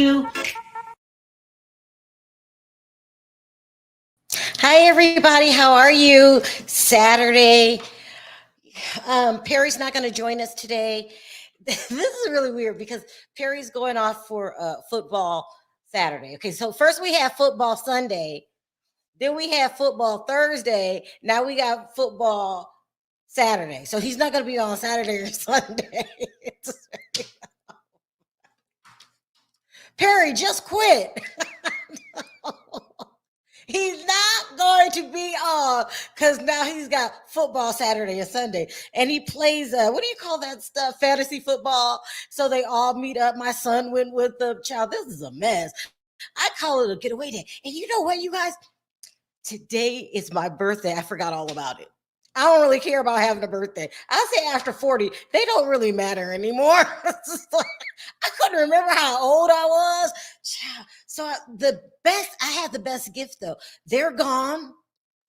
you. Hi, everybody. How are you? Saturday. Perry's not going to join us today. This is really weird because Perry's going off for football Saturday. Okay, so first we have football Sunday. Then we have football Thursday. Now we got football Saturday. So he's not going to be on Saturday or Sunday. Perry, just quit. He's not going to be on because now he's got football Saturday and Sunday. And he plays, what do you call that stuff? Fantasy football. So they all meet up. My son went with the child. This is a mess. I call it a getaway day. And you know what, you guys? Today is my birthday. I forgot all about it. I don't really care about having a birthday. I say after 40, they don't really matter anymore. I couldn't remember how old I was. So I had the best gift though. They're gone.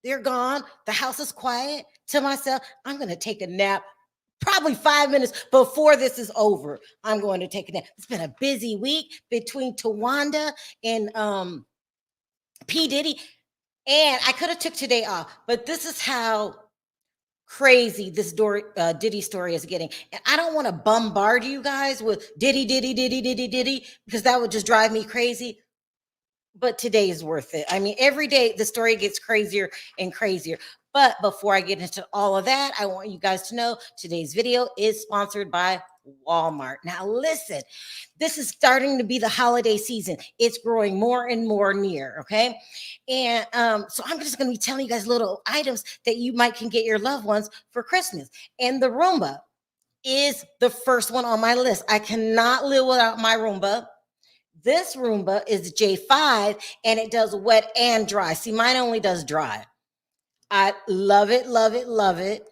They're gone. The house is quiet. To myself, I'm going to take a nap. Probably 5 minutes before this is over, I'm going to take a nap. It's been a busy week between Tawanda and P. And I could have took today off, but this is how crazy this Diddy story is getting. And I don't want to bombard you guys with Diddy, because that would just drive me crazy. But today is worth it. I mean, every day the story gets crazier and crazier. But before I get into all of that, I want you guys to know today's video is sponsored by Walmart. Now, listen, this is starting to be the holiday season. It's growing more and more near, okay? And so I'm just going to be telling you guys little items that you can get your loved ones for Christmas. And the Roomba is the first one on my list. I cannot live without my Roomba. This Roomba is J5, and it does wet and dry. See, mine only does dry. I love it, love it, love it.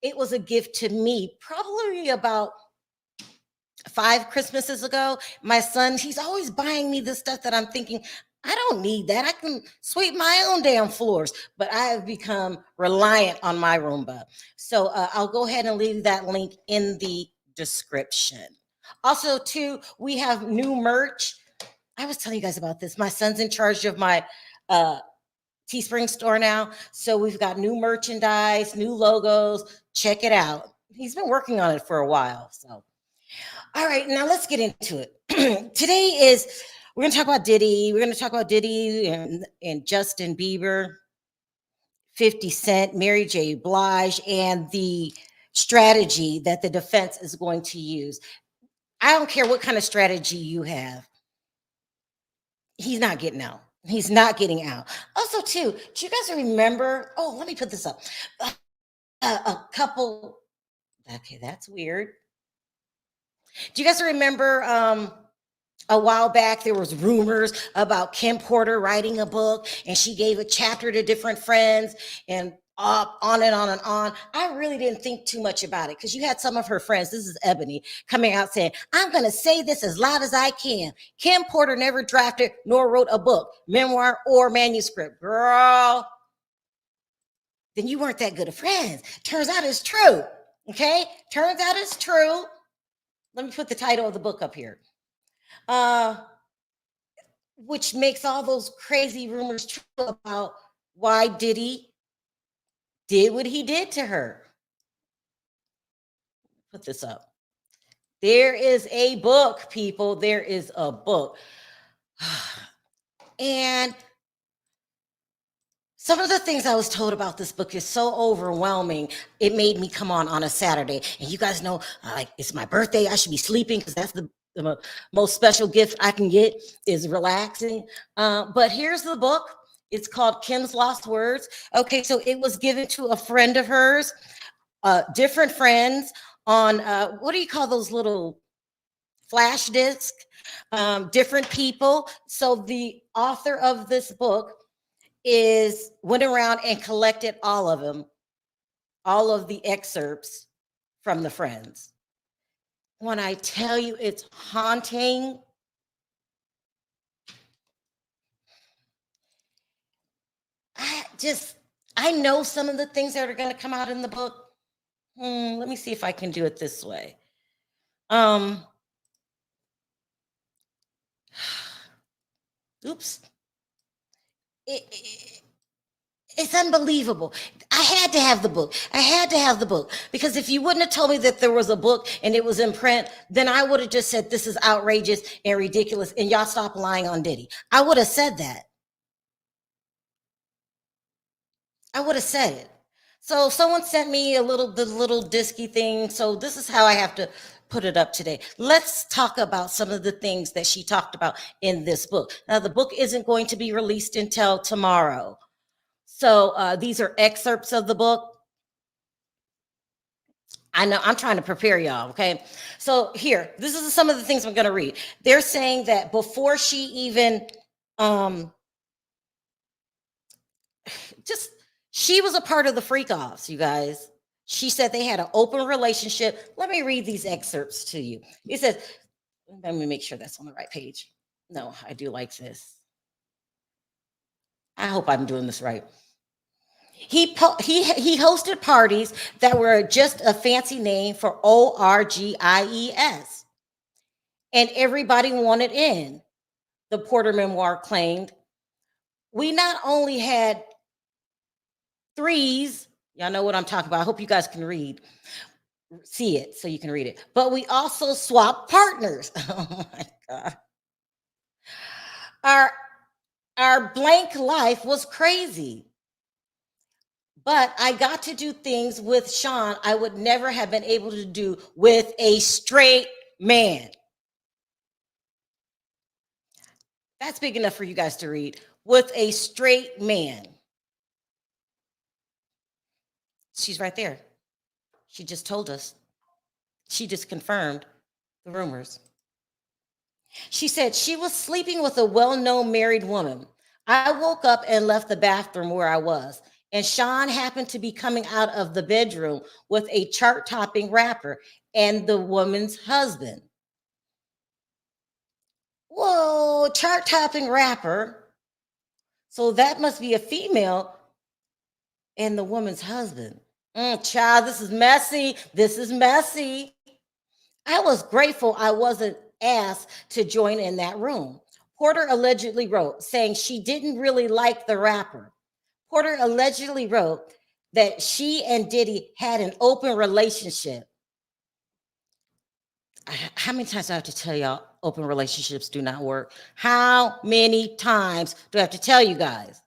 It was a gift to me probably about 5 Christmases ago. My son, he's always buying me this stuff that I'm thinking, I don't need that. I can sweep my own damn floors. But I have become reliant on my Roomba. So I'll go ahead and leave that link in the description. Also, too, we have new merch. I was telling you guys about this. My son's in charge of my Teespring store now. So we've got new merchandise, new logos. Check it out. He's been working on it for a while. So, all right, now let's get into it. Today we're going to talk about Diddy. We're going to talk about Diddy and Justin Bieber, 50 Cent, Mary J. Blige, and the strategy that the defense is going to use. I don't care what kind of strategy you have. He's not getting out. He's not getting out. Also, too, do you guys remember? Oh, let me put this up. A couple. Okay, that's weird. Do you guys remember a while back there was rumors about Kim Porter writing a book, and she gave a chapter to different friends, and on and on and on. I really didn't think too much about it because you had some of her friends, this is Ebony, coming out saying, I'm going to say this as loud as I can. Kim Porter never drafted nor wrote a book, memoir, or manuscript. Girl, then you weren't that good of friends. Turns out it's true. Okay? Turns out it's true. Let me put the title of the book up here. Which makes all those crazy rumors true about why Diddy did what he did to her. Put this up. There is a book, people. There is a book. And some of the things I was told about this book is so overwhelming. It made me come on a Saturday. And you guys know, like, it's my birthday. I should be sleeping because that's the most special gift I can get is relaxing. But here's the book. It's called Kim's Lost Words. Okay, so it was given to a friend of hers, different friends on, what do you call those little flash discs? Different people. So the author of this book went around and collected all of them, all of the excerpts from the friends. When I tell you it's haunting, I know some of the things that are going to come out in the book. Let me see if I can do it this way. Oops. It, it's unbelievable. I had to have the book. I had to have the book because if you wouldn't have told me that there was a book and it was in print, then I would have just said this is outrageous and ridiculous and y'all stop lying on Diddy. I would have said that. I would have said it. So someone sent me the little disky thing. So this is how I have to put it up today. Let's talk about some of the things that she talked about in this book. Now the book isn't going to be released until tomorrow. So these are excerpts of the book. I know I'm trying to prepare y'all. Okay. So here, this is some of the things I'm going to read. They're saying that before she even, just, she was a part of the freak offs, you guys. She said they had an open relationship. Let me read these excerpts to you. It says, let me make sure that's on the right page. No, I do like this. I hope I'm doing this right. He hosted parties that were just a fancy name for ORGIES, and everybody wanted in. The Porter memoir claimed, we not only had threes, y'all know what I'm talking about. I hope you guys can see it so you can read it. But we also swapped partners. Oh my God. Our blank life was crazy. But I got to do things with Sean I would never have been able to do with a straight man. That's big enough for you guys to read. With a straight man. She's right there. She just told us. She just confirmed the rumors. She said she was sleeping with a well-known married woman. I woke up and left the bathroom where I was, and Sean happened to be coming out of the bedroom with a chart-topping rapper and the woman's husband. Whoa, chart-topping rapper. So that must be a female and the woman's husband. Child, this is messy. This is messy. I was grateful I wasn't asked to join in that room. Porter allegedly wrote, saying she didn't really like the rapper. Porter allegedly wrote that she and Diddy had an open relationship. How many times do I have to tell y'all open relationships do not work? How many times do I have to tell you guys?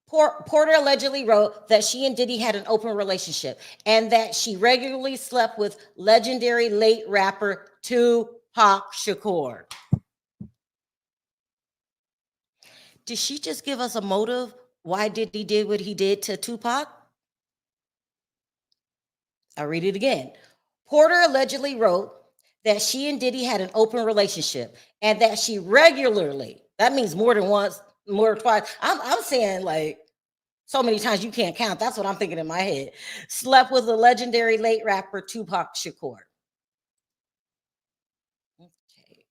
Porter allegedly wrote that she and Diddy had an open relationship and that she regularly slept with legendary late rapper Tupac Shakur. Did she just give us a motive why Diddy did what he did to Tupac? I'll read it again. Porter allegedly wrote that she and Diddy had an open relationship and that she regularly, that means more than once, more than twice. I'm saying like so many times you can't count. That's what I'm thinking in my head. Slept with the legendary late rapper Tupac Shakur. Okay,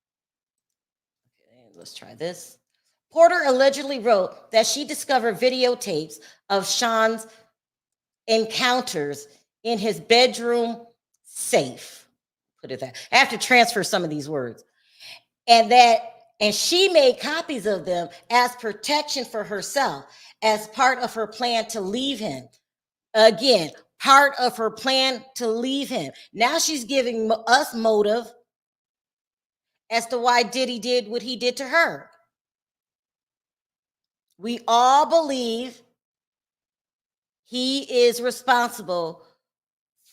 let's try this. Porter allegedly wrote that she discovered videotapes of Sean's encounters in his bedroom safe. Put it that. I have to transfer some of these words. And she made copies of them as protection for herself, as part of her plan to leave him. Again, part of her plan to leave him. Now she's giving us motive as to why Diddy did what he did to her. We all believe he is responsible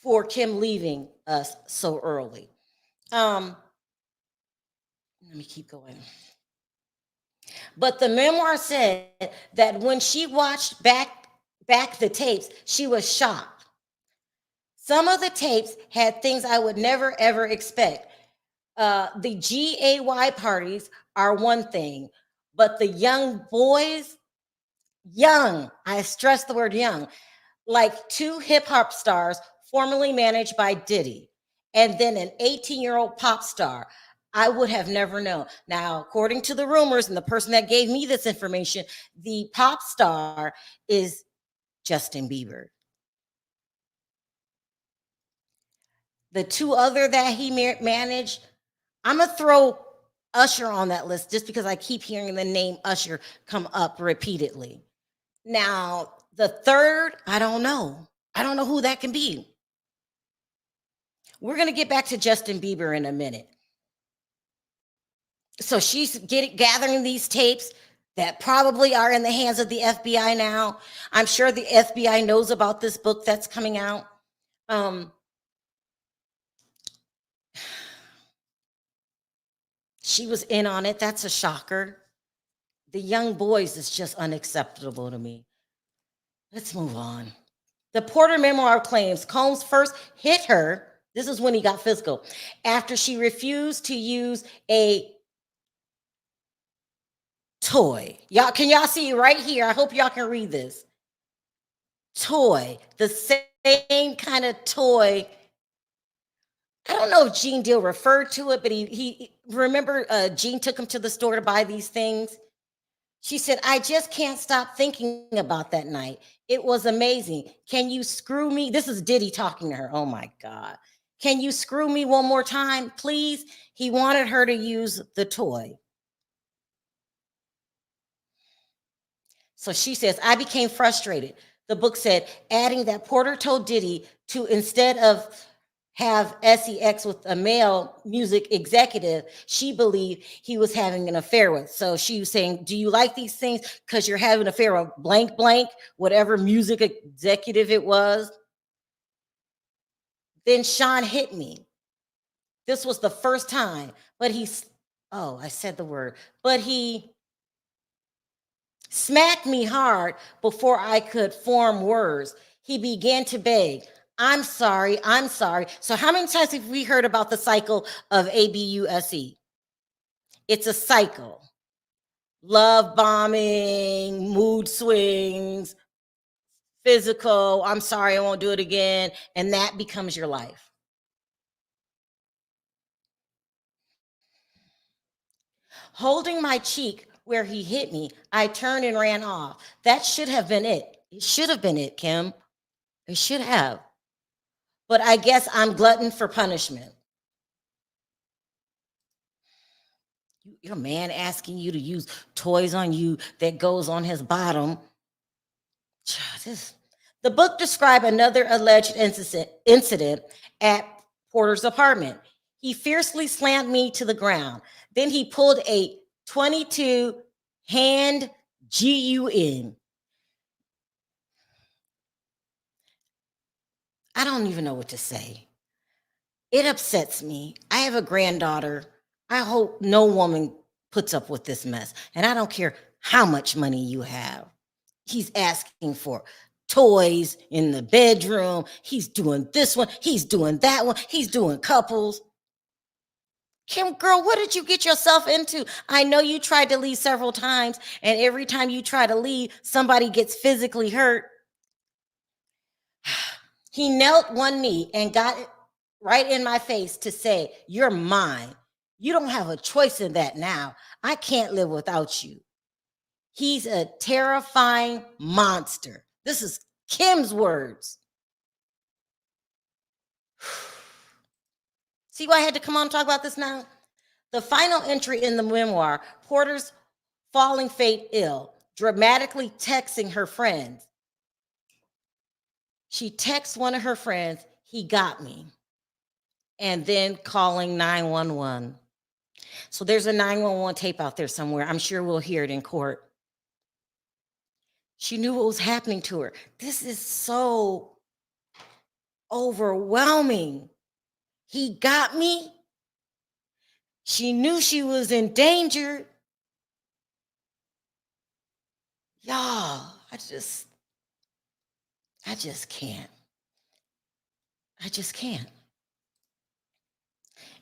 for Kim leaving us so early. Let me keep going. But the memoir said that when she watched back the tapes, she was shocked. Some of the tapes had things I would never ever expect. The GAY parties are one thing, but the young boys, young, I stress the word young, like two hip hop stars formerly managed by Diddy, and then an 18-year-old pop star. I would have never known. Now, according to the rumors and the person that gave me this information, the pop star is Justin Bieber. The two other that he managed, I'm gonna throw Usher on that list just because I keep hearing the name Usher come up repeatedly. Now, the third, I don't know. I don't know who that can be. We're going to get back to Justin Bieber in a minute. So she's gathering these tapes that probably are in the hands of the FBI now. I'm sure the FBI knows about this book that's coming out. She was in on it. That's a shocker. The young boys is just unacceptable to me. Let's move on. The Porter memoir claims Combs first hit her. This is when he got physical, after she refused to use a toy. Can y'all see right here? I hope y'all can read this. Toy, the same kind of toy. I don't know if Gene Deal referred to it, but he remember Gene took him to the store to buy these things. She said, I just can't stop thinking about that night. It was amazing. Can you screw me? This is Diddy talking to her. Oh my God. Can you screw me one more time, please? He wanted her to use the toy. So she says, I became frustrated. The book said, adding that Porter told Diddy to, instead of have sex with a male music executive she believed he was having an affair with. So she was saying, do you like these things because you're having an affair with blank blank, whatever music executive it was? Then Sean hit me. This was the first time, but I said the word, but he smacked me hard before I could form words. He began to beg, I'm sorry, I'm sorry. So how many times have we heard about the cycle of ABUSE? It's a cycle. Love bombing, mood swings, physical, I'm sorry, I won't do it again. And that becomes your life. Holding my cheek where he hit me, I turned and ran off. That should have been it. It should have been it, Kim. It should have. But I guess I'm glutton for punishment. Your man asking you to use toys on you that goes on his bottom. The book described another alleged incident at Porter's apartment. He fiercely slammed me to the ground. Then he pulled a 22 hand gun. I don't even know what to say. It upsets me. I have a granddaughter. I hope no woman puts up with this mess. And I don't care how much money you have. He's asking for toys in the bedroom. He's doing this one. He's doing that one. He's doing couples. Kim, girl, what did you get yourself into? I know you tried to leave several times, and every time you try to leave, somebody gets physically hurt. He knelt one knee and got it right in my face to say, you're mine. You don't have a choice in that now. I can't live without you. He's a terrifying monster. This is Kim's words. See why I had to come on and talk about this now? The final entry in the memoir, Porter's falling fate ill, dramatically texting her friends. She texts one of her friends, he got me, and then calling 911. So there's a 911 tape out there somewhere. I'm sure we'll hear it in court. She knew what was happening to her. This is so overwhelming. He got me. She knew she was in danger. Y'all, I just can't. I just can't.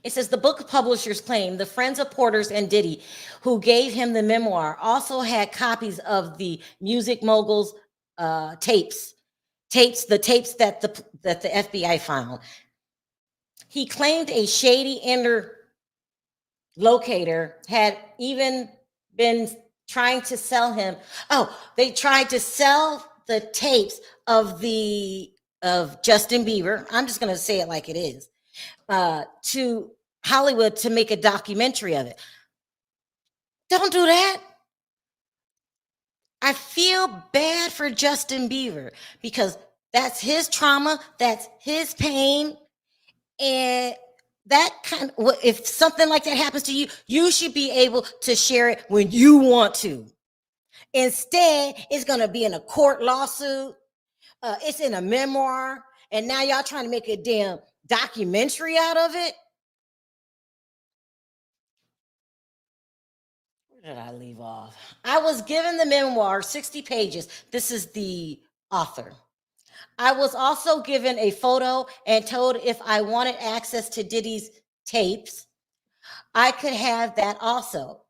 It says the book publishers claim the friends of Porter's and Diddy, who gave him the memoir, also had copies of the music mogul's tapes, the tapes that the FBI found. He claimed a shady interlocutor had even been trying to sell him. Oh, they tried to sell the tapes of Justin Bieber. I'm just going to say it like it is. To Hollywood to make a documentary of it. Don't do that. I feel bad for Justin Bieber because that's his trauma, that's his pain, and that kind of, if something like that happens to you, you should be able to share it when you want to. Instead, it's going to be in a court lawsuit. It's in a memoir, and now y'all trying to make a damn documentary out of it. Where did I leave off? I was given the memoir, 60 pages. This is the author. I was also given a photo and told if I wanted access to Diddy's tapes, I could have that also.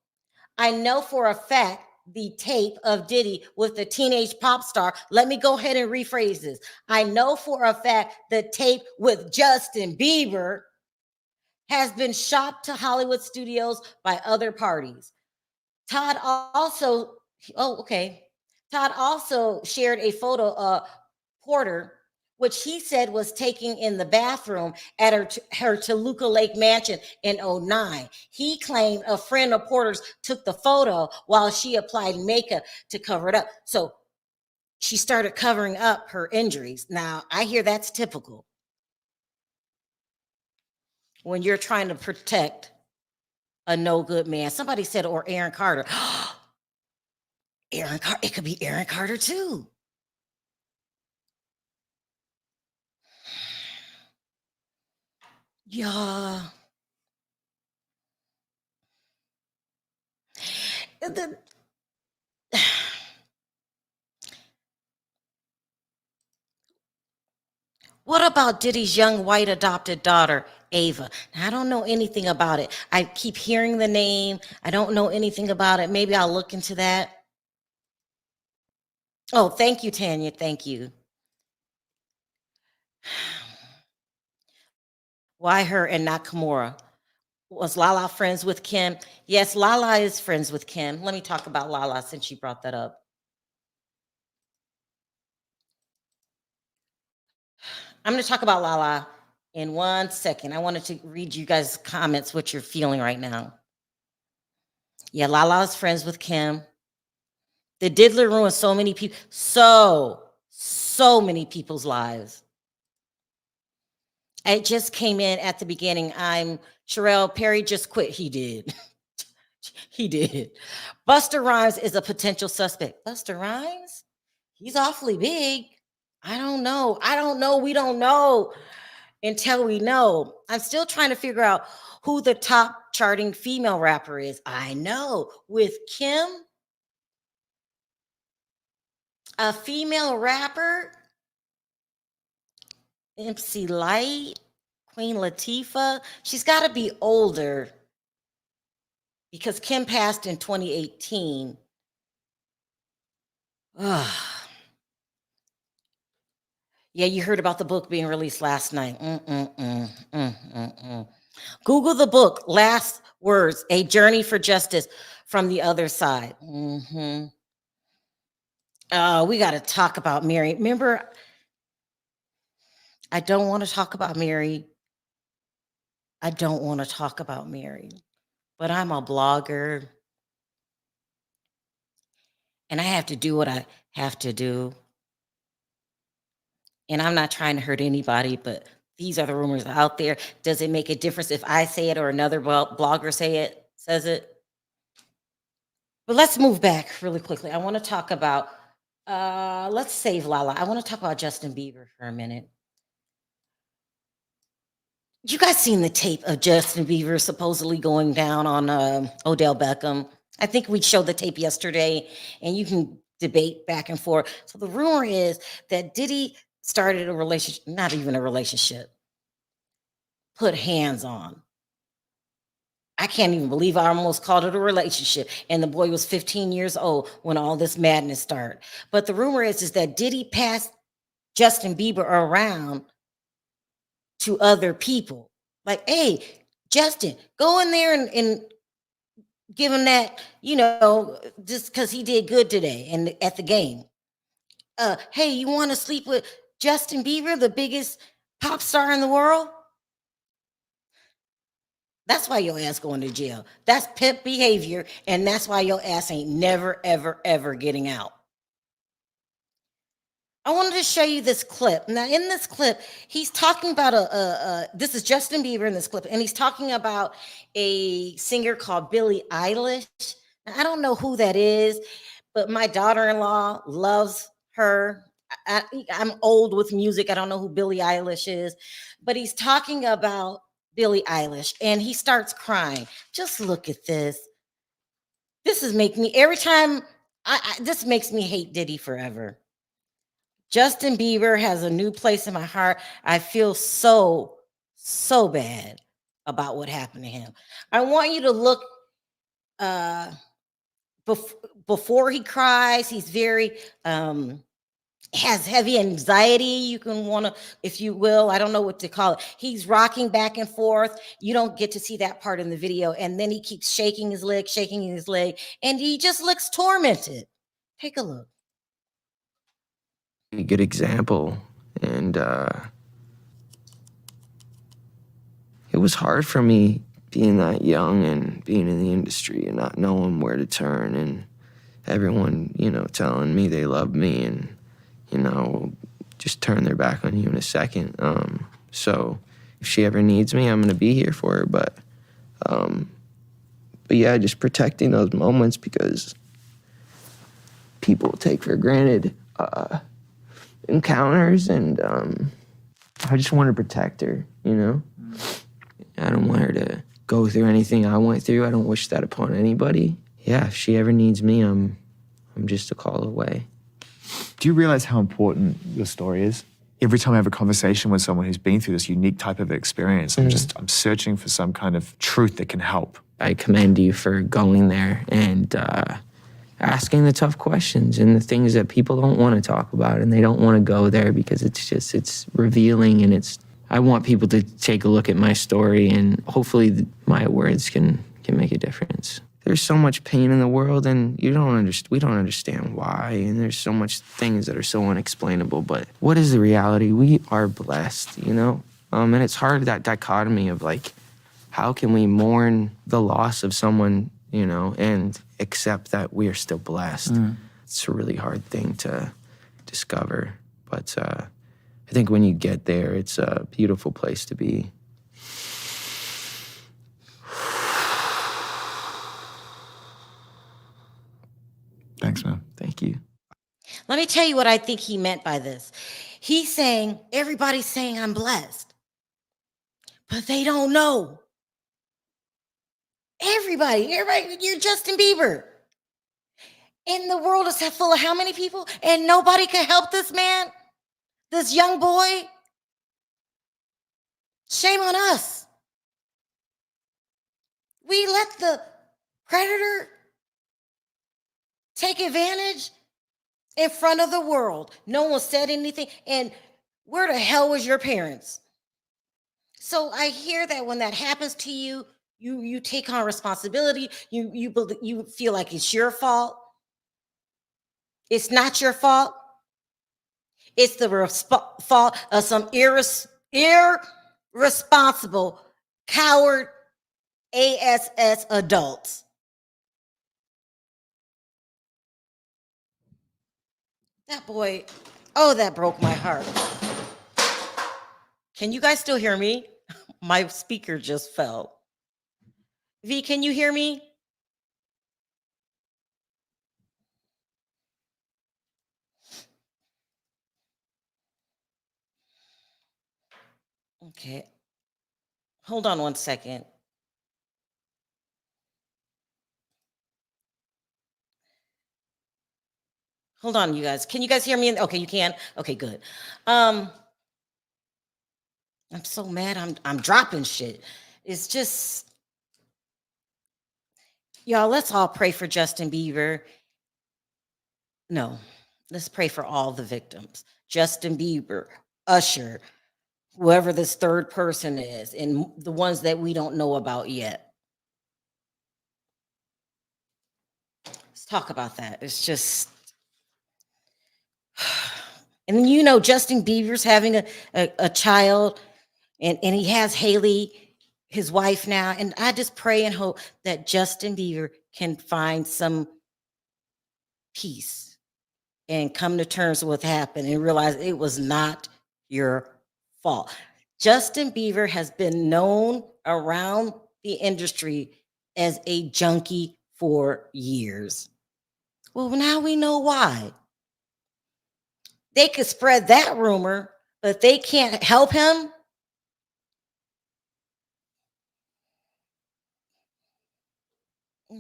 I know for a fact the tape of Diddy with the teenage pop star. Let me go ahead and rephrase this. I know for a fact the tape with Justin Bieber has been shopped to Hollywood studios by other parties. Todd also, oh, okay. Todd also shared a photo of Porter, which he said was taken in the bathroom at her Toluca Lake mansion in '09. He claimed a friend of Porter's took the photo while she applied makeup to cover it up. So she started covering up her injuries. Now, I hear that's typical when you're trying to protect a no good man. Somebody said, or Aaron Carter. Aaron Carter, it could be Aaron Carter too. Yeah. The, what about Diddy's young white adopted daughter, Ava? Now, I don't know anything about it. I keep hearing the name. I don't know anything about it. Maybe I'll look into that. Oh, thank you, Tanya. Thank you. Why her and not Kimura? Was Lala friends with Kim? Yes, Lala is friends with Kim. Let me talk about Lala since you brought that up. I'm going to talk about Lala in 1 second. I wanted to read you guys' comments, what you're feeling right now. Yeah, Lala is friends with Kim. The diddler ruined so many people, so many people's lives. It just came in at the beginning. I'm Sharrell. Perry just quit. He did. He did. Buster Rhymes is a potential suspect. Buster Rhymes? He's awfully big. I don't know. I don't know. We don't know until we know. I'm still trying to figure out who the top charting female rapper is. I know with Kim, a female rapper, MC Light, Queen Latifah. She's got to be older because Kim passed in 2018. Ugh. Yeah, you heard about the book being released last night. Google the book, Last Words, A Journey for Justice from the Other Side. We got to talk about Mary. Remember, I don't want to talk about Mary. I don't want to talk about Mary, but I'm a blogger and I have to do what I have to do. And I'm not trying to hurt anybody, but these are the rumors out there. Does it make a difference if I say it or another blogger says it? But let's move back really quickly. I want to talk about, let's save Lala. I want to talk about Justin Bieber for a minute. You guys seen the tape of Justin Bieber supposedly going down on Odell Beckham? I think we showed the tape yesterday, and you can debate back and forth. So the rumor is that Diddy started a relationship, not even a relationship, put hands on. I can't even believe I almost called it a relationship. And the boy was 15 years old when all this madness started. But the rumor is that Diddy passed Justin Bieber around to other people. Like, hey, Justin, go in there and give him that, just because he did good today and at the game. Hey, you want to sleep with Justin Bieber, the biggest pop star in the world? That's why your ass going to jail. That's pimp behavior, and that's why your ass ain't never, ever, ever getting out. I wanted to show you this clip. Now, in this clip, he's talking about this is Justin Bieber in this clip, and he's talking about a singer called Billie Eilish. Now, I don't know who that is, but my daughter-in-law loves her. I'm old with music. I don't know who Billie Eilish is, but he's talking about Billie Eilish, and he starts crying. Just look at this. This is making me every time. This makes me hate Diddy forever. Justin Bieber has a new place in my heart. I feel so bad about what happened to him. I want you to look before he cries. He's very has heavy anxiety. You can want to, if you will, I don't know what to call it. He's rocking back and forth. You don't get to see that part in the video. And then he keeps shaking his leg, and he just looks tormented. Take a look. A good example, and it was hard for me being that young and being in the industry and not knowing where to turn, and everyone, you know, telling me they love me and, you know, just turn their back on you in a second. So if she ever needs me, I'm gonna be here for her. But yeah, just protecting those moments, because people take for granted encounters, and I just want to protect her, you know? I don't want her to go through anything I went through. I don't wish that upon anybody. Yeah, if she ever needs me, I'm just a call away. Do you realize how important your story is? Every time I have a conversation with someone who's been through this unique type of experience, I'm searching for some kind of truth that can help. I commend you for going there and asking the tough questions and the things that people don't want to talk about, and they don't want to go there because it's revealing, and I want people to take a look at my story, and hopefully my words can make a difference. There's so much pain in the world, and we don't understand why, and there's so much things that are so unexplainable, but what is the reality? We are blessed, you know? And it's hard, that dichotomy of like, how can we mourn the loss of someone, you know, and accept that we are still blessed? It's a really hard thing to discover, but I think when you get there, it's a beautiful place to be. Thanks, man. Thank you. Let me tell you what I think he meant by this. He's saying, everybody's saying I'm blessed, but they don't know. Everybody, you're Justin Bieber. And the world is full of how many people? And nobody can help this man, this young boy. Shame on us. We let the predator take advantage in front of the world. No one said anything. And where the hell was your parents? So I hear that when that happens to you, you take on responsibility. You feel like it's your fault. It's not your fault. It's the fault of some irresponsible, coward ASS adults. That boy, oh, that broke my heart. Can you guys still hear me? My speaker just fell. V, can you hear me? Okay. Hold on one second. Hold on, you guys. Can you guys hear me? Okay, you can. Okay, good. I'm so mad. I'm dropping shit. It's just, y'all, let's all pray for Justin Bieber. No, let's pray for all the victims. Justin Bieber, Usher, whoever this third person is, and the ones that we don't know about yet. Let's talk about that. It's just, and then, you know, Justin Bieber's having a child, and he has Haley. his wife now, and I just pray and hope that Justin Bieber can find some peace and come to terms with what happened and realize it was not your fault. Justin Bieber has been known around the industry as a junkie for years. Well, now we know why. They could spread that rumor, but they can't help him.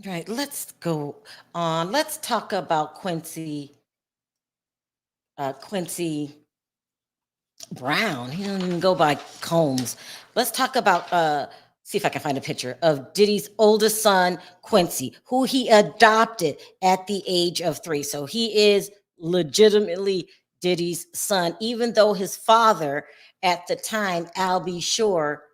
Right, let's go on. Let's talk about Quincy Brown. He doesn't even go by Combs. Let's talk about see if I can find a picture of Diddy's oldest son, Quincy, who he adopted at the age of 3. So he is legitimately Diddy's son, even though his father at the time, Al B. Shore,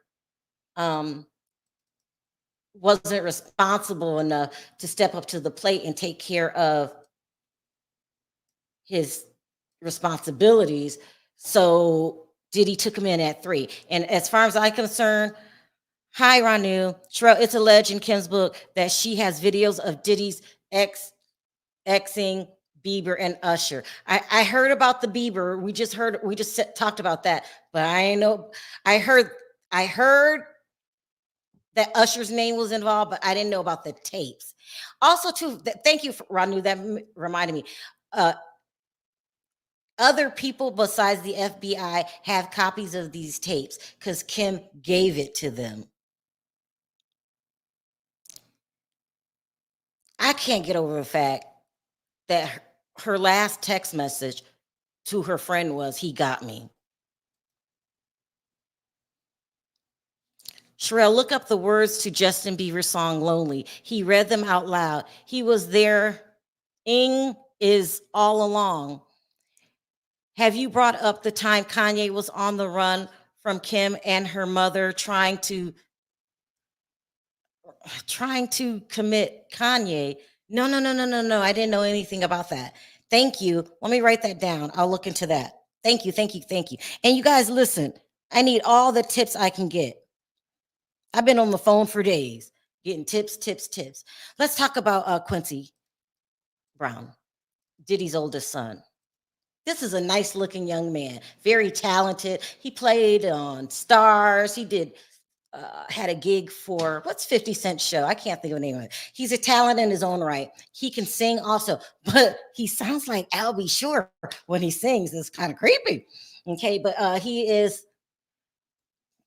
wasn't responsible enough to step up to the plate and take care of his responsibilities. So Diddy took him in at 3. And as far as I'm concerned, hi, Ranu. Sharrell, it's alleged in Kim's book that she has videos of Diddy's exing Bieber and Usher. I heard about the Bieber. We just talked about that, but I know I heard that Usher's name was involved, but I didn't know about the tapes. Also, too, thank you, Ranu. That reminded me. Other people besides the FBI have copies of these tapes because Kim gave it to them. I can't get over the fact that her last text message to her friend was, "He got me." Sharrell, look up the words to Justin Bieber's song Lonely. He read them out loud. He was there. Ing is all along. Have you brought up the time Kanye was on the run from Kim and her mother trying to commit Kanye? No. I didn't know anything about that. Thank you. Let me write that down. I'll look into that. Thank you. And you guys, listen, I need all the tips I can get. I've been on the phone for days getting tips. Let's talk about Quincy Brown, Diddy's oldest son. This is a nice looking young man, very talented. He played on Stars. He did had a gig for what's 50 Cent show? I can't think of the name of it. He's a talent in his own right. He can sing also, but he sounds like Al B. Shore when he sings. It's kind of creepy. Okay, but he is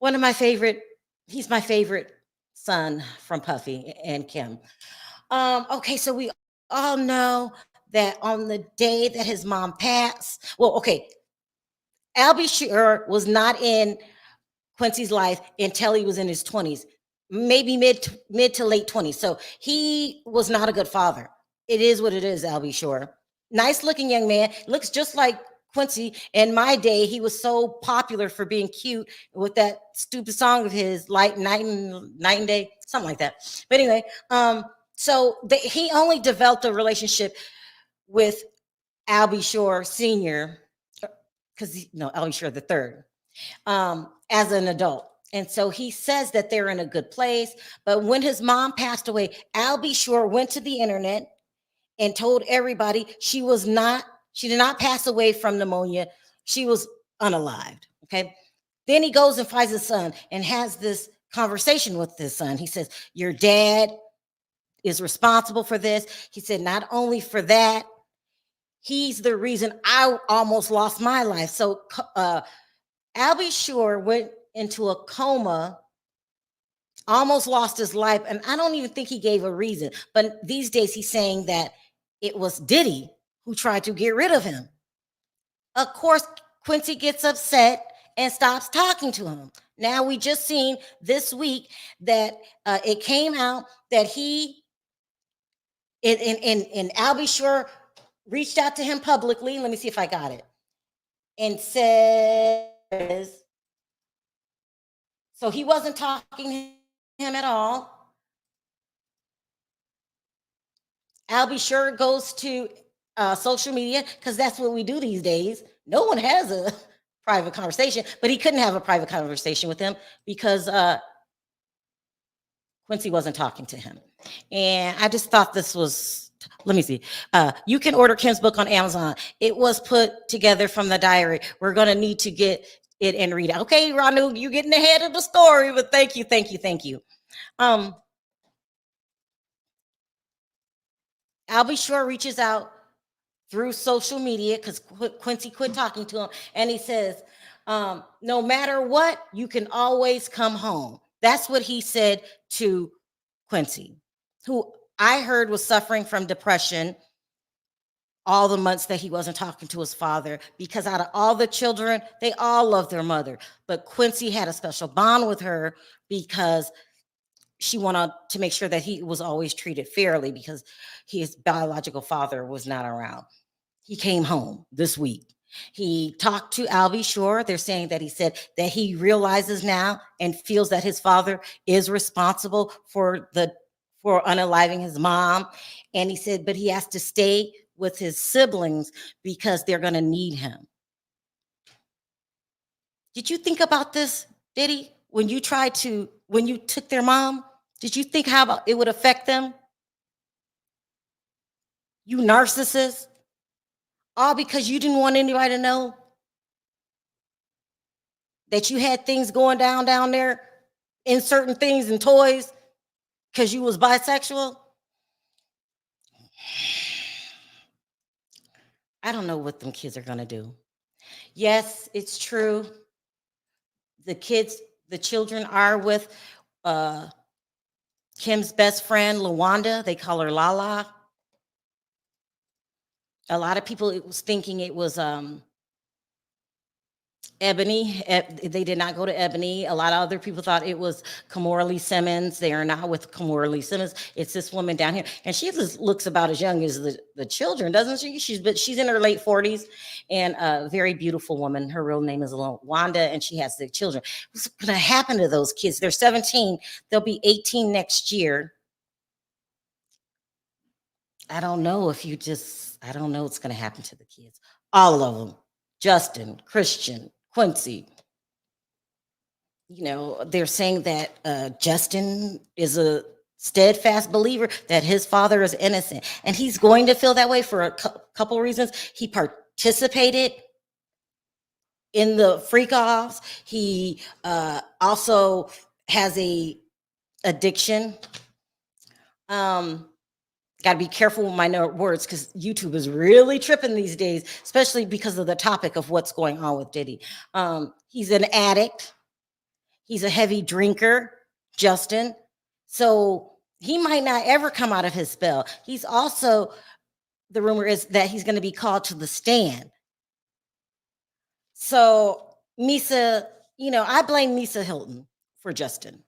one of my favorite. He's my favorite son from Puffy and Kim. Okay, so we all know that on the day that his mom passed, well, okay, Al B. Shore was not in Quincy's life until he was in his 20s, maybe mid to late 20s. So he was not a good father. It is what it is, Al B. Shore. Nice looking young man, looks just like Quincy. In my day, he was so popular for being cute with that stupid song of his, Night and Day, something like that. But anyway, he only developed a relationship with Al B. Shore Sr., Al B. Shore the third, as an adult. And so he says that they're in a good place. But when his mom passed away, Al B. Shore went to the internet and told everybody she did not pass away from pneumonia. She was unalived. Okay. Then he goes and finds his son and has this conversation with his son. He says, "Your dad is responsible for this." He said, "Not only for that, he's the reason I almost lost my life." So Al B. Shore went into a coma, almost lost his life, and I don't even think he gave a reason. But these days he's saying that it was Diddy who tried to get rid of him. Of course, Quincy gets upset and stops talking to him. Now we just seen this week that it came out that Al B. Shore reached out to him publicly. Let me see if I got it. And says, so he wasn't talking to him at all. Al B. Shore goes to social media because that's what we do these days. No one has a private conversation, but he couldn't have a private conversation with him because Quincy wasn't talking to him. And I just thought this was, let me see. You can order Kim's book on Amazon. It was put together from the diary. We're going to need to get it and read it. Okay, Ranu, you're getting ahead of the story, but thank you, thank you, thank you. Albie Shore reaches out through social media because Quincy quit talking to him, and he says, no matter what, you can always come home. That's what he said to Quincy, who I heard was suffering from depression all the months that he wasn't talking to his father, because out of all the children, they all love their mother. But Quincy had a special bond with her because she wanted to make sure that he was always treated fairly because his biological father was not around. He came home this week. He talked to Albie Shore. They're saying that he said that he realizes now and feels that his father is responsible for unaliving his mom. And he said, but he has to stay with his siblings because they're going to need him. Did you think about this, Diddy? When you took their mom, did you think how it would affect them? You narcissist. All because you didn't want anybody to know that you had things going down there in certain things and toys because you was bisexual. I don't know what them kids are going to do. Yes, it's true. The children are with Kim's best friend, Lawanda. They call her Lala. A lot of people was thinking it was Ebony. They did not go to Ebony. A lot of other people thought it was Kimora Lee Simmons. They are not with Kimora Lee Simmons. It's this woman down here, and she looks about as young as the children, doesn't she? She's in her late 40s, and a very beautiful woman. Her real name is Wanda, and she has the children. What's going to happen to those kids? They're 17. They'll be 18 next year. I don't know I don't know what's going to happen to the kids. All of them. Justin, Christian, Quincy. You know, they're saying that Justin is a steadfast believer that his father is innocent. And he's going to feel that way for a couple of reasons. He participated in the freak-offs. He also has a addiction. Got to be careful with my words because YouTube is really tripping these days, especially because of the topic of what's going on with Diddy. He's an addict. He's a heavy drinker, Justin. So he might not ever come out of his spell. He's also, the rumor is that he's going to be called to the stand. So Misa, I blame Misa Hilton for Justin.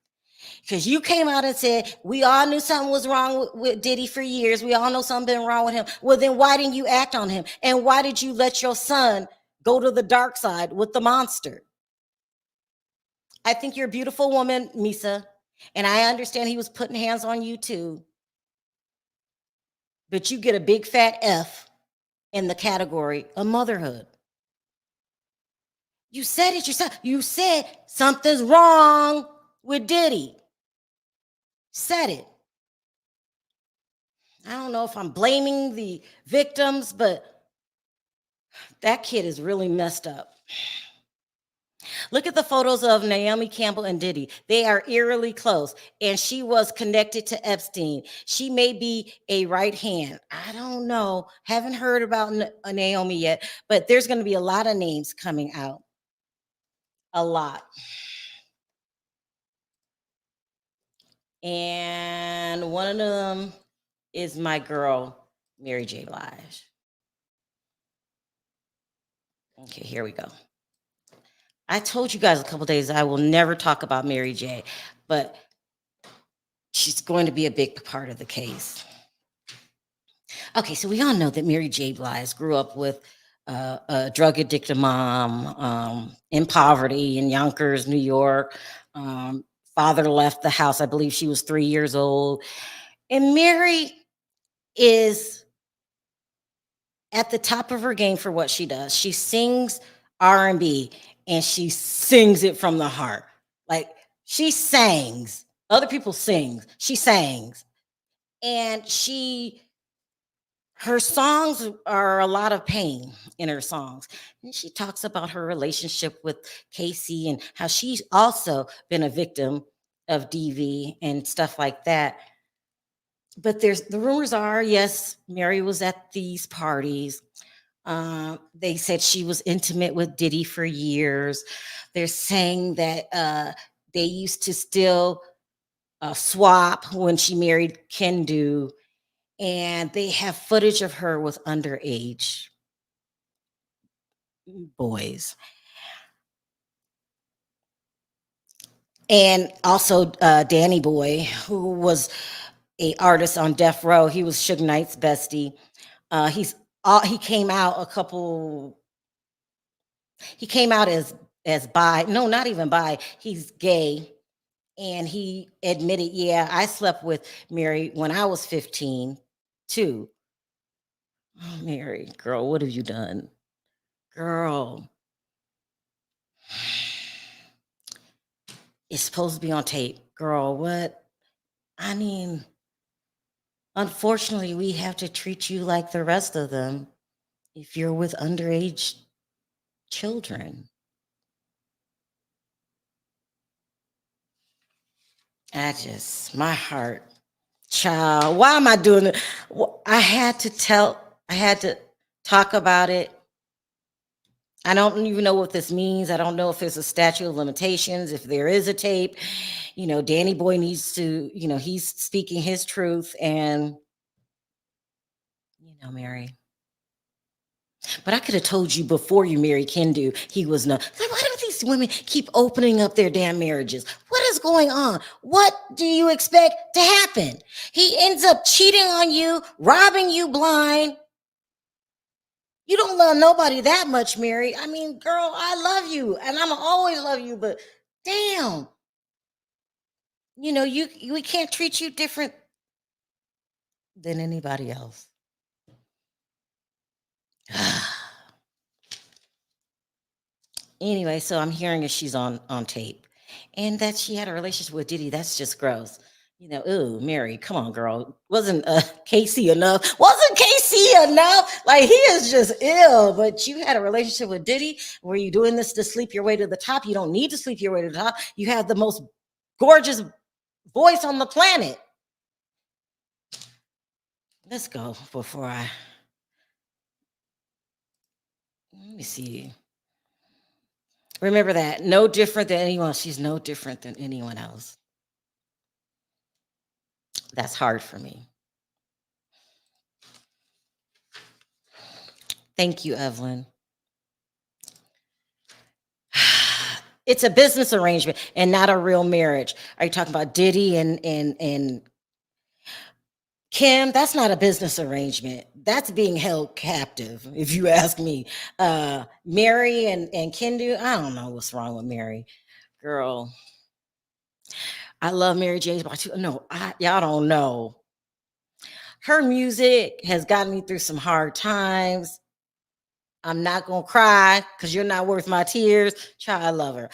Because you came out and said, we all knew something was wrong with Diddy for years. We all know something been wrong with him. Well, then why didn't you act on him? And why did you let your son go to the dark side with the monster? I think you're a beautiful woman, Misa. And I understand he was putting hands on you too. But you get a big fat F in the category of motherhood. You said it yourself. You said something's wrong with Diddy. Said it. I don't know if I'm blaming the victims, but that kid is really messed up. Look at the photos of Naomi Campbell and Diddy. They are eerily close, and she was connected to Epstein. She may be a right hand. I don't know. Haven't heard about Naomi yet, but there's going to be a lot of names coming out. A lot. And one of them is my girl, Mary J. Blige. Okay, here we go. I told you guys a couple days I will never talk about Mary J, but she's going to be a big part of the case. Okay, so we all know that Mary J. Blige grew up with a drug addicted mom in poverty in Yonkers, New York. Father left the house. I believe she was 3 years old. And Mary is at the top of her game for what she does. She sings R&B and she sings it from the heart. Like she sings Other people sing. She sings. And her songs are a lot of pain in her songs. And she talks about her relationship with Casey and how she's also been a victim of DV and stuff like that. But the rumors are, yes, Mary was at these parties. They said she was intimate with Diddy for years. They're saying that they used to still swap when she married Kendu, and they have footage of her with underage boys. And also Danny Boy, who was a artist on Death Row. He was Suge Knight's bestie. He came out he came out as bi. No, not even bi. He's gay. And he admitted, yeah, I slept with Mary when I was 15 too. Oh, Mary, girl, what have you done? Girl. It's supposed to be on tape. Girl, what? I mean, unfortunately, we have to treat you like the rest of them if you're with underage children. My heart, child, why am I doing it? I had to talk about it. I don't even know what this means. I don't know if there's a statute of limitations, if there is a tape. Danny Boy needs to, he's speaking his truth. And, Mary. But I could have told you before you married Kendu, he was not. Like, why do these women keep opening up their damn marriages? What is going on? What do you expect to happen? He ends up cheating on you, robbing you blind. You don't love nobody that much, Mary. I mean, girl, I love you, and I'm always love you, but damn. We can't treat you different than anybody else. Anyway, so I'm hearing that she's on tape, and that she had a relationship with Diddy. That's just gross. Ooh, Mary, come on, girl. Wasn't Casey enough? Wasn't Casey enough? Like, he is just ill. But you had a relationship with Diddy. Were you doing this to sleep your way to the top? You don't need to sleep your way to the top. You have the most gorgeous voice on the planet. Let's go before let me see. Remember that. No different than anyone. She's no different than anyone else. That's hard for me. Thank you, Evelyn. It's a business arrangement and not a real marriage. Are you talking about Diddy and Kim? That's not a business arrangement. That's being held captive, if you ask me. Mary and Kendu, I don't know what's wrong with Mary. Girl, I love Mary J. Blige too. No, y'all don't know. Her music has gotten me through some hard times. I'm not going to cry because you're not worth my tears. Child, I love her.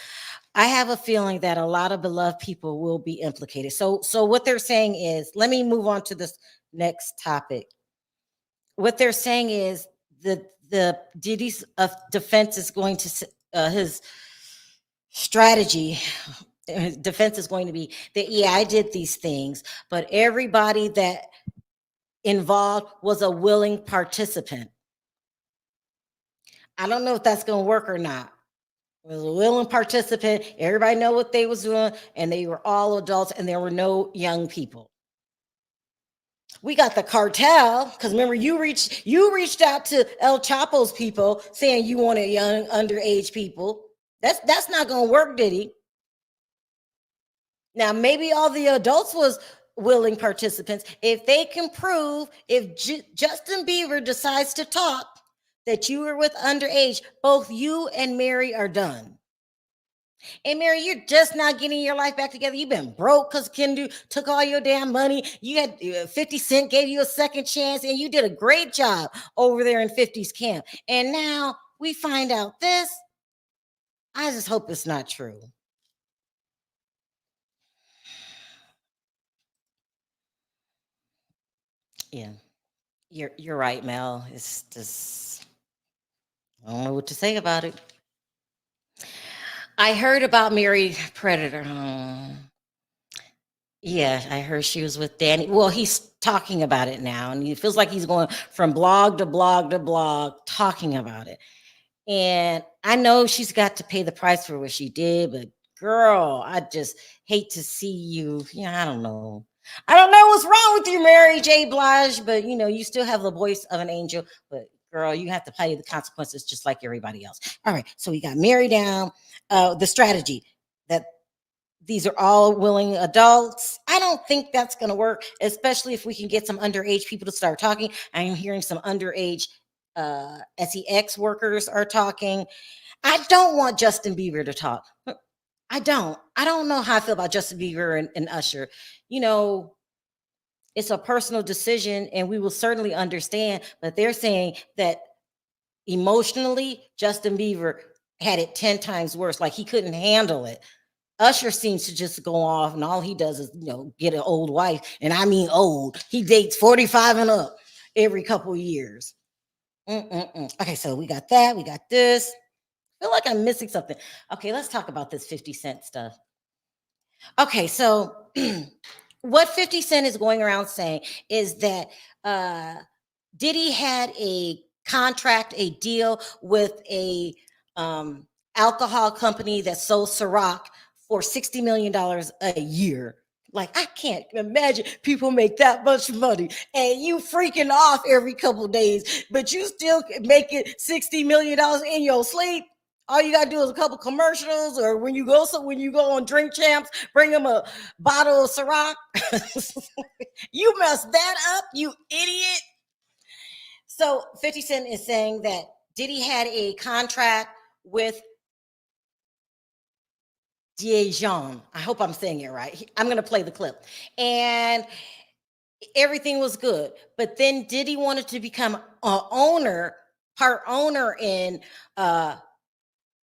I have a feeling that a lot of beloved people will be implicated. So what they're saying is, let me move on to this next topic. What they're saying is the Diddy's defense is going to his strategy. His defense is going to be that, yeah, I did these things, but everybody that involved was a willing participant. I don't know if that's going to work or not. It was a willing participant. Everybody know what they was doing, and they were all adults, and there were no young people. We got the cartel, because remember, you reached out to El Chapo's people saying you wanted young underage people. That's not going to work, Diddy. Now, maybe all the adults was willing participants. If they can prove, if Justin Bieber decides to talk, that you were with underage, both you and Mary are done. And Mary, you're just not getting your life back together. You've been broke because Kendu took all your damn money. You had 50 Cent gave you a second chance, and you did a great job over there in 50's camp. And now we find out this. I just hope it's not true. Yeah, you're right, Mel. It's just I don't know what to say about it. I heard about Mary Predator. Yeah, I heard she was with Danny. Well, he's talking about it now, and it feels like he's going from blog to blog to blog talking about it. And I know she's got to pay the price for what she did, but girl, I just hate to see you. Yeah, I don't know. I don't know what's wrong with you, Mary J. Blige, but you still have the voice of an angel. But girl, you have to pay the consequences just like everybody else. All right, so we got Mary down. The strategy that these are all willing adults. I don't think that's going to work, especially if we can get some underage people to start talking. I'm hearing some underage sex workers are talking. I don't want Justin Bieber to talk. I don't know how I feel about Justin Bieber and Usher. It's a personal decision, and we will certainly understand, but they're saying that emotionally Justin Bieber had it 10 times worse, like he couldn't handle it. Usher seems to just go off, and all he does is, get an old wife, and I mean old. He dates 45 and up every couple of years. Okay, so we got that. We got this. I feel like I'm missing something. Okay, let's talk about this 50 Cent stuff. Okay, so what 50 Cent is going around saying is that Diddy had a contract, a deal with a alcohol company that sold Ciroc for $60 million a year. Like, I can't imagine people make that much money and you freaking off every couple days, but you still make it $60 million in your sleep. All you gotta do is a couple commercials, or when you go on Drink Champs, bring them a bottle of Ciroc. You messed that up, you idiot. So 50 Cent is saying that Diddy had a contract with Diddyand. I hope I'm saying it right. I'm going to play the clip. And everything was good. But then Diddy wanted to become part owner in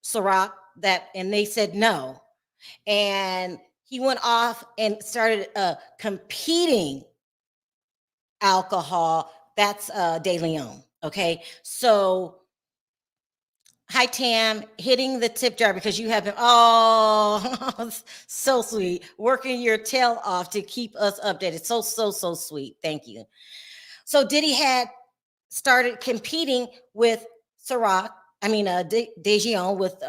Ciroc, and they said no. And he went off and started competing alcohol. That's De Leon. Okay. So hi, Tam, hitting the tip jar because you have been, so sweet, working your tail off to keep us updated. So sweet. Thank you. So Diddy had started competing with Ciroc, Diddyand with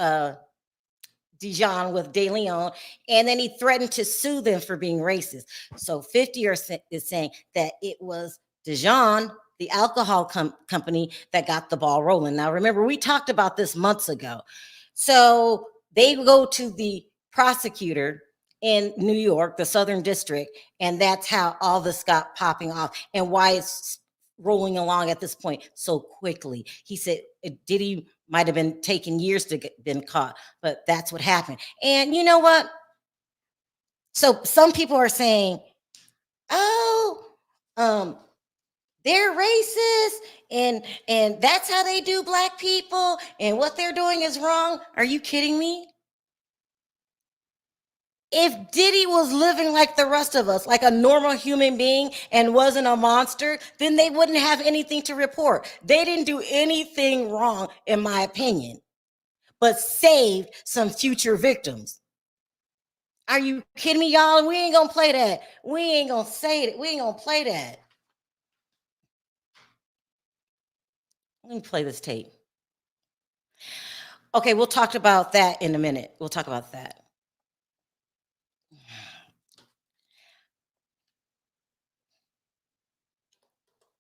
De Leon, and then he threatened to sue them for being racist. So 50 is saying that it was Diddyand, the alcohol company, that got the ball rolling. Now, remember, we talked about this months ago. So they go to the prosecutor in New York, the Southern District, and that's how all this got popping off and why it's rolling along at this point so quickly. He said Diddy might have been taking years to get been caught, but that's what happened. And you know what? So some people are saying, they're racist, and that's how they do black people, and what they're doing is wrong. Are you kidding me? If Diddy was living like the rest of us, like a normal human being, and wasn't a monster, then they wouldn't have anything to report. They didn't do anything wrong, in my opinion, but saved some future victims. Are you kidding me, y'all? We ain't gonna play that. We ain't gonna say it. We ain't gonna play that. Let me play this tape. Okay, we'll talk about that in a minute. We'll talk about that.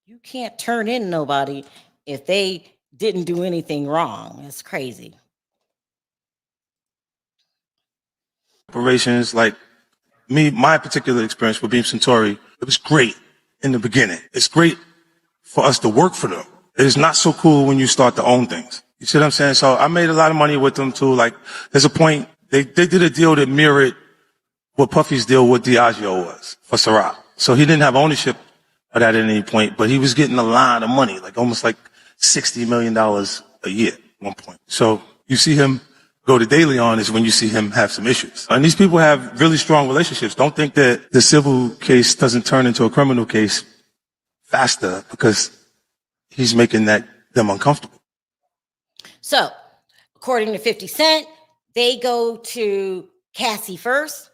You can't turn in nobody if they didn't do anything wrong. That's crazy. Operations, like me, my particular experience with Beam Centauri, it was great in the beginning. It's great for us to work for them. It is not so cool when you start to own things. You see what I'm saying? So I made a lot of money with them too. Like, there's a point, they did a deal that mirrored what Puffy's deal with Diageo was for Ciroc. So he didn't have ownership of that at any point, but he was getting a lot of money, like almost like $60 million a year at one point. So you see him go to De Leon is when you see him have some issues. And these people have really strong relationships. Don't think that the civil case doesn't turn into a criminal case faster because he's making them uncomfortable. So, according to 50 Cent, they go to Cassie first.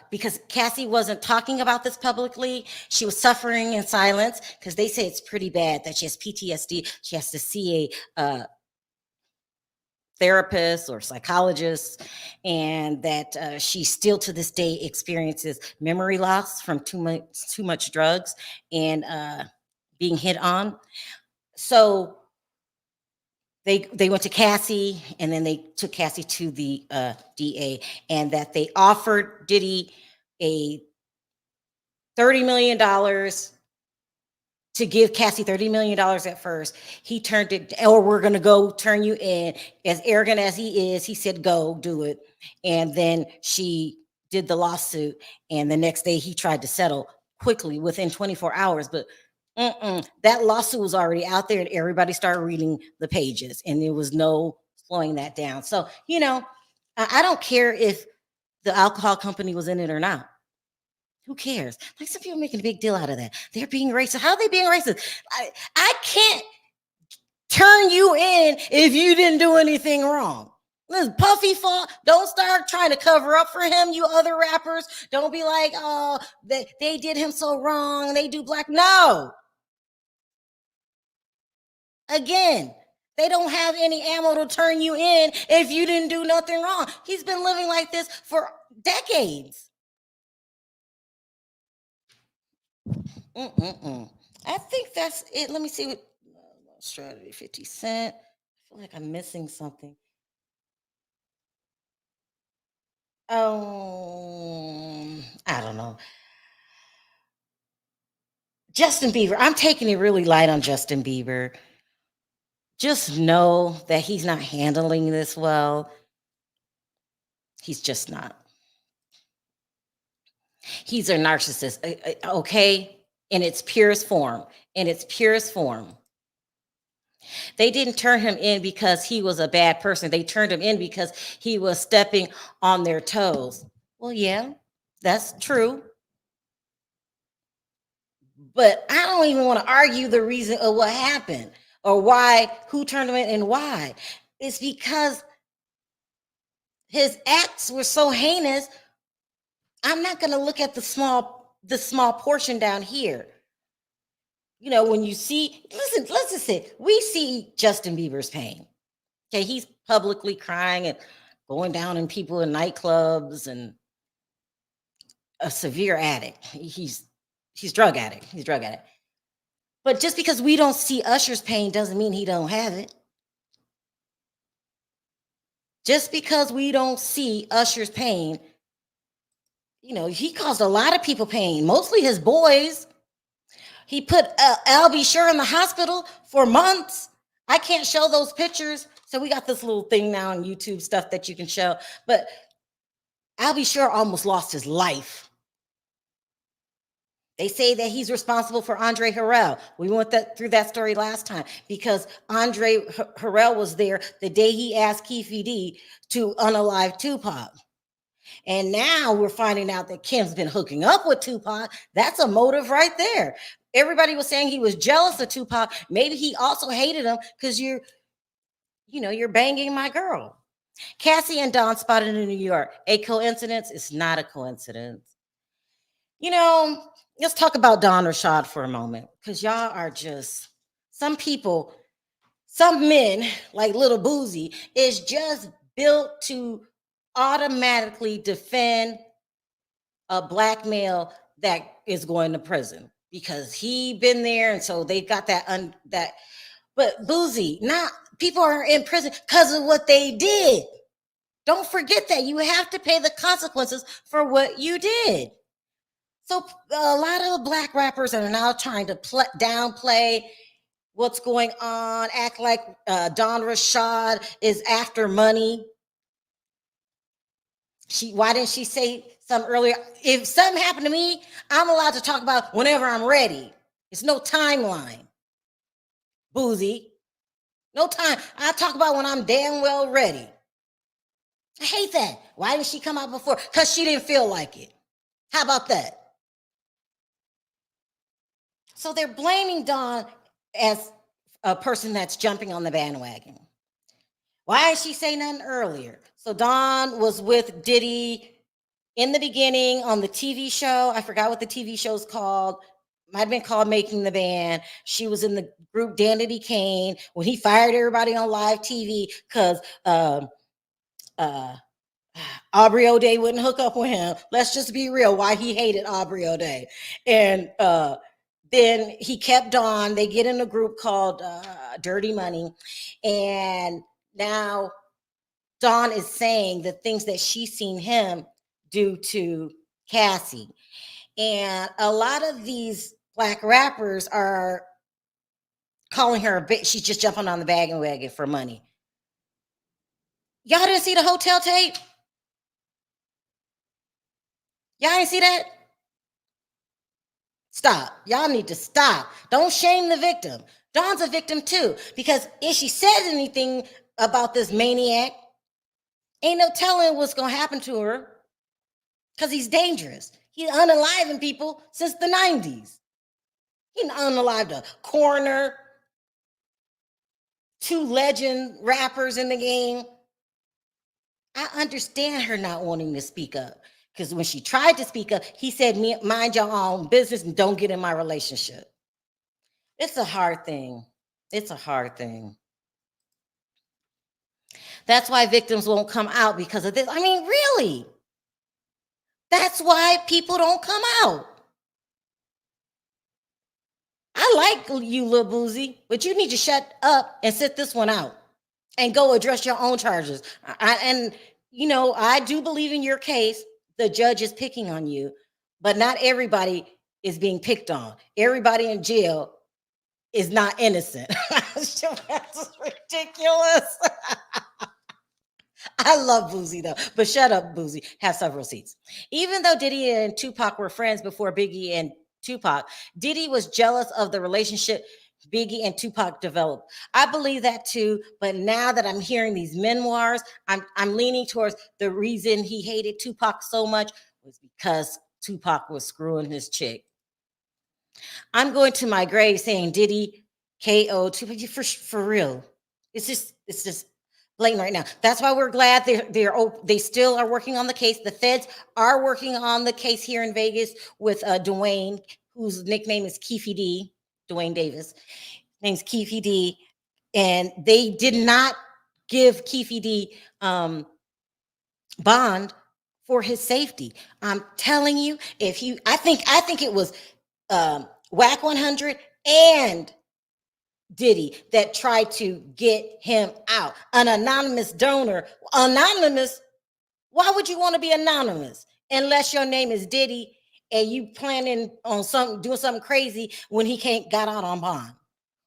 Because Cassie wasn't talking about this publicly. She was suffering in silence because they say it's pretty bad that she has PTSD. She has to see a therapist or psychologist, and that she still to this day experiences memory loss from too much drugs and being hit on. So they went to Cassie, and then they took Cassie to the DA, and that they offered Diddy a $30 million to give Cassie $30 million at first. He turned it, or we're going to go turn you in. As arrogant as he is, he said, go do it. And then she did the lawsuit, and the next day he tried to settle quickly within 24 hours. But that lawsuit was already out there, and everybody started reading the pages, and there was no slowing that down. So, you know, I don't care if the alcohol company was in it or not. Who cares? Like, some people making a big deal out of that. They're being racist. How are they being racist? I can't turn you in if you didn't do anything wrong. This is Puffy fault. Don't start trying to cover up for him, you other rappers. Don't be like, oh, they did him so wrong. They do black. No. Again, they don't have any ammo to turn you in if you didn't do nothing wrong. He's been living like this for decades. I think that's it. Let me see what strategy 50 Cent. I feel like I'm missing something. I don't know. Justin Bieber. I'm taking it really light on Justin Bieber. Just know that he's not handling this well. He's just not. He's a narcissist, okay? In its purest form. In its purest form. They didn't turn him in because he was a bad person. They turned him in because he was stepping on their toes. Well, yeah, that's true. But I don't even want to argue the reason of what happened or why, who turned him in and why. It's because his acts were so heinous. I'm not going to look at the small portion down here. You know, when you see, listen, let's just say, we see Justin Bieber's pain. Okay, he's publicly crying and going down in people in nightclubs, and a severe addict. He's drug addict. He's drug addict. But just because we don't see Usher's pain doesn't mean he don't have it. Just because we don't see Usher's pain, you know, he caused a lot of people pain, mostly his boys. He put Bierber in the hospital for months. I can't show those pictures. So we got this little thing now on YouTube stuff that you can show. But Bierber almost lost his life. They say that he's responsible for Andre Harrell. We went through that story last time because Andre Harrell was there the day he asked Keefe D to unalive Tupac. And now we're finding out that Kim's been hooking up with Tupac. That's a motive right there. Everybody was saying he was jealous of Tupac. Maybe he also hated him because you're banging my girl. Cassie and Don spotted in New York. A coincidence? It's not a coincidence. You know, let's talk about Don Rashad for a moment, because y'all are just, some people, some men like Little Boozy is just built to automatically defend a black male that is going to prison because he been there, and so they got that. But Boozy, not people are in prison because of what they did. Don't forget that you have to pay the consequences for what you did. So a lot of black rappers are now trying to downplay what's going on, act like Don Rashad is after money. Why didn't she say something earlier? If something happened to me, I'm allowed to talk about whenever I'm ready. It's no timeline. Boozy. No time. I talk about when I'm damn well ready. I hate that. Why didn't she come out before? Because she didn't feel like it. How about that? So they're blaming Dawn as a person that's jumping on the bandwagon. Why did she say nothing earlier? So Dawn was with Diddy in the beginning on the TV show. I forgot what the TV show's called. Might have been called Making the Band. She was in the group Danity Kane when he fired everybody on live TV because Aubrey O'Day wouldn't hook up with him. Let's just be real, why he hated Aubrey O'Day. And then he kept on. They get in a group called Dirty Money. And now Dawn is saying the things that she's seen him do to Cassie. And a lot of these Black rappers are calling her a bitch. She's just jumping on the bandwagon for money. Y'all didn't see the hotel tape? Y'all ain't see that? Stop. Y'all need to stop. Don't shame the victim. Dawn's a victim too, because if she said anything about this maniac, ain't no telling what's going to happen to her, because he's dangerous. He's unaliving people since the 90s. He unalived a coroner, 2 legend rappers in the game. I understand her not wanting to speak up, because when she tried to speak up, he said, mind your own business and don't get in my relationship. It's a hard thing. It's a hard thing. That's why victims won't come out because of this. I mean, really? That's why people don't come out. I like you, Lil Boozy, but you need to shut up and sit this one out and go address your own charges. I do believe in your case, the judge is picking on you, but not everybody is being picked on. Everybody in jail is not innocent. That's ridiculous. I love Boozy though, but shut up, Boozy. Have several seats. Even though Diddy and Tupac were friends before Biggie and Tupac, Diddy was jealous of the relationship Biggie and Tupac developed. I believe that too, but now that I'm hearing these memoirs, I'm leaning towards the reason he hated Tupac so much was because Tupac was screwing his chick. I'm going to my grave saying Diddy KO Tupac for real. It's just blatant right now. That's why we're glad they still are working on the case. The feds are working on the case here in Vegas with Dwayne, whose nickname is Keefy D, Dwayne Davis. Name's Keefy D, and they did not give Keefy D bond for his safety. I'm telling you, I think it was Whack 100 and Diddy that tried to get him out. An anonymous donor. Anonymous? Why would you want to be anonymous unless your name is Diddy and you planning on doing something crazy when he got out on bond?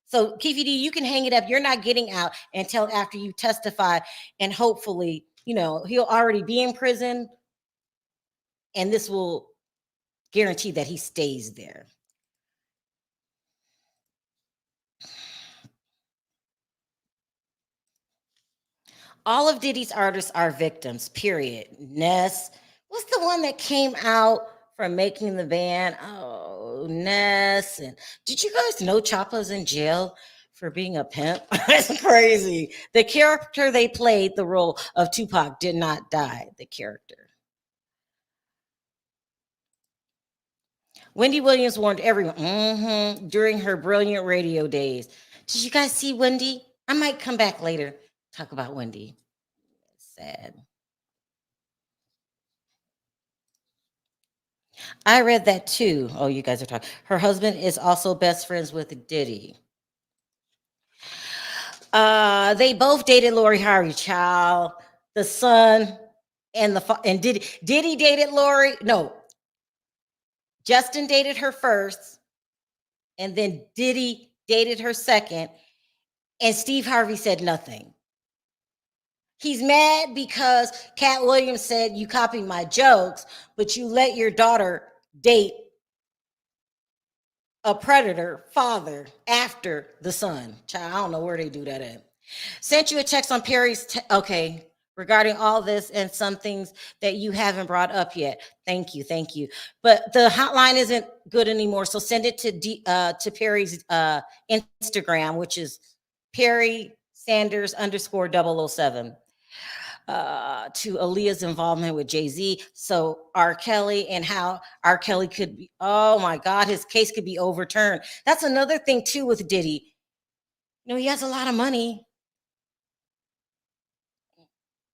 So Keefy D, you can hang it up. You're not getting out until after you testify, and hopefully, he'll already be in prison, and this will guarantee that he stays there. All of Diddy's artists are victims, period. Ness, what's the one that came out from Making the Band? Oh, Ness. And did you guys know Choppa's in jail for being a pimp? That's crazy. The character they played, the role of Tupac, did not die, the character. Wendy Williams warned everyone during her brilliant radio days. Did you guys see Wendy? I might come back later, talk about Wendy. It's sad. I read that too. Oh, you guys are talking. Her husband is also best friends with Diddy. They both dated Lori Harvey, child. The son and Diddy dated Lori. No, Justin dated her first, and then Diddy dated her second, and Steve Harvey said nothing. He's mad because Cat Williams said, you copy my jokes, but you let your daughter date a predator father after the son. Child, I don't know where they do that at. Sent you a text on Perry's. Okay. regarding all this and some things that you haven't brought up yet. Thank you, thank you. But the hotline isn't good anymore, so send it to Perry's Instagram, which is Perry Sanders _ 007. To Aaliyah's involvement with Jay-Z. So R. Kelly and how R. Kelly could be, oh my God, his case could be overturned. That's another thing too with Diddy. You know, he has a lot of money.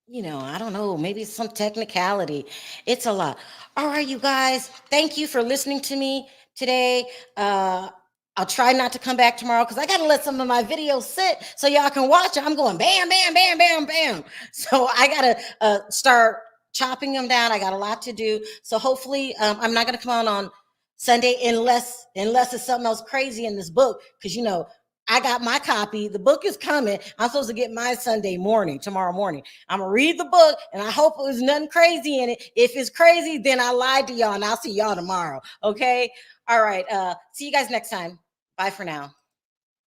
You know, I don't know, maybe some technicality. It's a lot. All right, you guys, thank you for listening to me today. I'll try not to come back tomorrow because I got to let some of my videos sit so y'all can watch it. I'm going bam, bam, bam, bam, bam. So I got to start chopping them down. I got a lot to do. So hopefully I'm not going to come on Sunday unless it's something else crazy in this book, because, you know, I got my copy. The book is coming. I'm supposed to get my tomorrow morning. I'm going to read the book, and I hope it was nothing crazy in it. If it's crazy, then I lied to y'all, and I'll see y'all tomorrow. Okay? All right. See you guys next time. Bye for now.